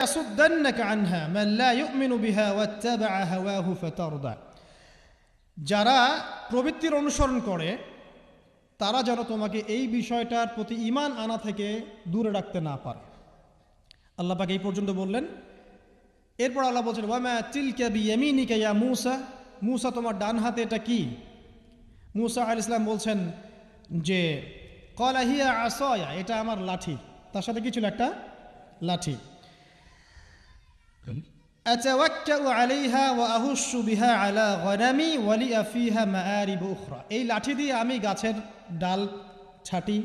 ইয়াসুদ্দান্নাকা আনহা মান লা ইউমিনু বিহা ওয়াত্তাবা'a হাওয়াহু ফাতারদা। যারা প্রবৃত্তির অনুসরণ করে তারা যেন তোমাকে এই বিষয়টার প্রতি ঈমান আনা থেকে দূরে রাখতে না পারে। আল্লাহ পাক এই পর্যন্ত বললেন। এরপর আল্লাহ বলছেন ওয়ামা তিলকা বিয়ামিনিকা ইয়া মূসা, মূসা তোমার ডান হাতে এটা কি? মূসা আলাইহিস সালাম বলছেন যে ক্বালা হিয়া আসায়া, এটা আমার লাঠি। তার সাথে কি ছিল? একটা লাঠি। আতাওয়াক্কাউ আলাইহা ওয়া আহুশু বিহা আলা গনামি ওয়া লিয়া ফিহা মাআরিব উখরা। এই লাঠি দিয়ে আমি গাছের ডাল ছাটি,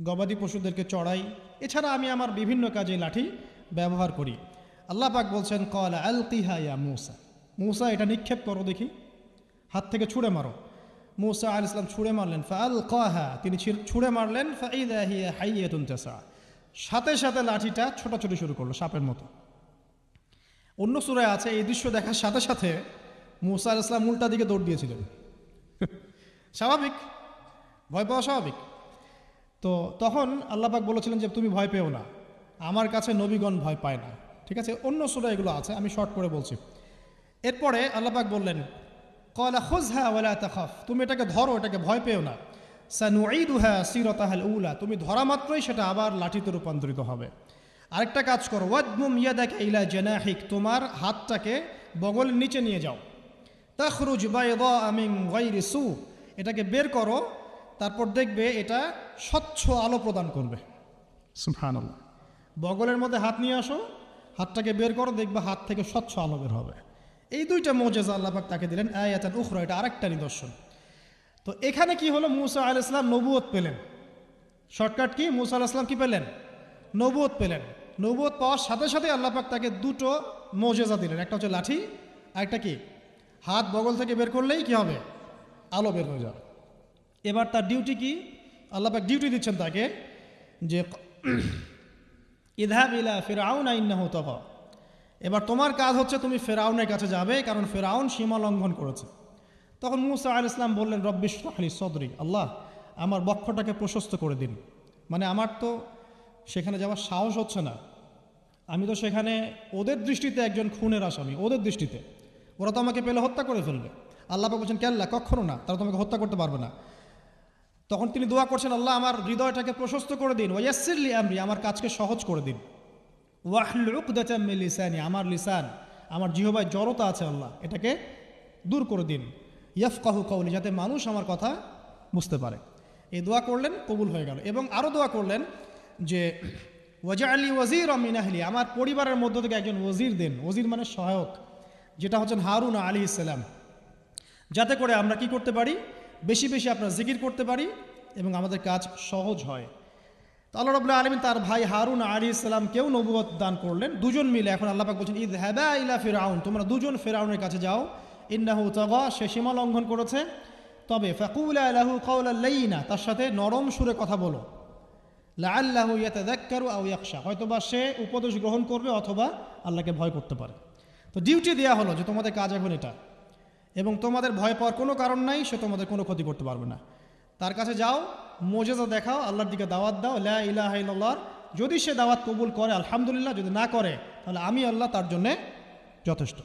গবাদি পশুদেরকে চড়াই, এছাড়া আমি আমার বিভিন্ন কাজে লাঠি ব্যবহার করি। আল্লাহ পাক বলছেন ক্বালা আলকিহা ইয়া মূসা, মূসা এটা নিক্ষেপ করো দেখি, হাত থেকে ছুঁড়ে মারো। মূসা আলাইহিস সালাম ছুঁড়ে মারলেন, ফাআলকাহা, তিনি ছুঁড়ে মারলেন, ফাইযা হিয়া হাইয়াতুন তাসা, সাথে সাথে লাঠিটা ছোটাছুটি শুরু করলো সাপের মতো। অন্য সূরায় আছে এই দৃশ্য দেখার সাথে সাথে মূসা আলাইহিস সালাম উল্টা দিকে দৌড় দিয়েছিলেন। স্বাভাবিক, ভয় পাওয়া স্বাভাবিক। তো তখন আল্লাহ পাক বলেছিলেন যে তুমি ভয় পেও না, আমার কাছে নবীগণ ভয় পায় না। ঠিক আছে, অন্য সূরায় এগুলো আছে, আমি শর্ট করে বলছি। এরপরে আল্লাহ পাক বললেন ক্বালা খুযহা ওয়ালা তাখাফ, তুমি এটাকে ধরো, এটাকে ভয় পেও না। সানুঈদুহা সিরাতাহাল উলা, তুমি ধরা মাত্রই সেটা আবার লাঠিতে রূপান্তরিত হবে। আরেকটা কাজ করো, ওয়াদমুম ইয়াদাকা ইলা জানাহিক, তোমার হাতটাকে বগলের নিচে নিয়ে যাও। তাখরুজ বাইদা মিন গায়রি সু, এটাকে বের করো, তারপর দেখবে এটা স্বচ্ছ আলো প্রদান করবে। সুবহানাল্লাহ। বগলের মধ্যে হাত নিয়ে আসো, হাতটাকে বের করো, দেখবে হাত থেকে স্বচ্ছ আলো বের হবে। এই দুইটা মুজিজা আল্লাহ পাক তাকে দিলেন। আয়াতান উখরা, এটা আরেকটা নিদর্শন। তো এখানে কি হলো? মূসা আলাইহিস সালাম নবুয়ত পেলেন। Shortcut key? মূসা আলাইহিস সালাম কি পেলেন? নবুয়ত পেলেন। নবুয়ত পাওয়ার সাথে সাথে আল্লাহ পাক তাকে দুটো মুজিজা দিলেন। একটা হচ্ছে লাঠি, আরেকটা কি? হাত বগল থেকে বের করলেই কি হবে? আলো বের হয়ে যাবে। এবার তার ডিউটি কি? আল্লাহ পাক ডিউটি দিচ্ছেন তাকে যে ইযহাব ইলা ফিরআউন ইন্নাহু তাগা, এবার তোমার কাজ হচ্ছে তুমি ফেরাউনের কাছে যাবে, কারণ ফেরাউন সীমা লঙ্ঘন করেছে। তখন মূসা আলাইহিস সালাম বললেন রব্বি ইশরাহ লি সদরি, আল্লাহ আমার বক্ষটাকে প্রশস্ত করে দিন। মানে আমার তো সেখানে যাওয়ার সাহস হচ্ছে না, আমি তো সেখানে ওদের দৃষ্টিতে একজন খুনের আসামি, ওদের দৃষ্টিতে ওরা তো আমাকে পেলে হত্যা করে ফেলবে। আল্লাহ পাক বলছেন কেল্লা, কখনো না, তারা তোমাকে হত্যা করতে পারবে না। তখন তিনি দোয়া করছেন আল্লাহ আমার হৃদয়টাকে প্রশস্ত করে দিন, ওয়াইয়াসসির লি আমরি, আমার কাজকে সহজ করে দিন। ওয়াহলুল উকদাতাম মিন লিসানি, আমার লিসান, আমার জিহ্বায় জড়তা আছে আল্লাহ, এটাকে দূর করে দিন। ইয়াফকাহু কওলি, যাতে মানুষ আমার কথা বুঝতে পারে। এই দোয়া করলেন, কবুল হয়ে গেল। এবং আরও দোয়া করলেন যে ওয়াজআলি ওয়াজিরাম মিন আহলি, আমার পরিবারের মধ্য থেকে একজন ওজির দেন। ওজির মানে সহায়ক, যেটা হচ্ছেন হারুন আলাইহিস সালাম, যাতে করে আমরা কি করতে পারি? বেশি বেশি আপনার জিকির করতে পারি এবং আমাদের কাজ সহজ হয়। আল্লাহ রাব্বুল আলামিন তার ভাই হারুন আলাইহিস সালামকেও নবুয়ত দান করলেন, দুজন মিলে। এখন আল্লাহ পাক বলছেন ইযহাবা ইলা ফিরআউন, তোমরা দুজন ফিরআউনের কাছে যাও, ইন্নাহু তাগা, সে সীমা লঙ্ঘন করেছে। তবে ফাকুলা লাহু কাওলাল লাইয়িনা, তার সাথে নরম সুরে কথা বলো। লাআল্লাহু ইয়াতাযাক্কারু আও ইয়াখশা, হয়তোবা সে উপদেশ গ্রহণ করবে অথবা আল্লাহকে ভয় করতে পারে। তো ডিউটি দেওয়া হলো যে তোমাদের কাজ এখন এটা, এবং তোমাদের ভয় পাওয়ার কোনো কারণ নাই, সে তোমাদের কোনো ক্ষতি করতে পারবে না। তার কাছে যাও, মুজিজা দেখাও, আল্লাহর দিকে দাওয়াত দাও, লা ইলাহা ইল্লাল্লাহ। যদি সে দাওয়াত কবুল করে আলহামদুলিল্লাহ, যদি না করে তাহলে আমি আল্লাহ তার জন্যে যথেষ্ট।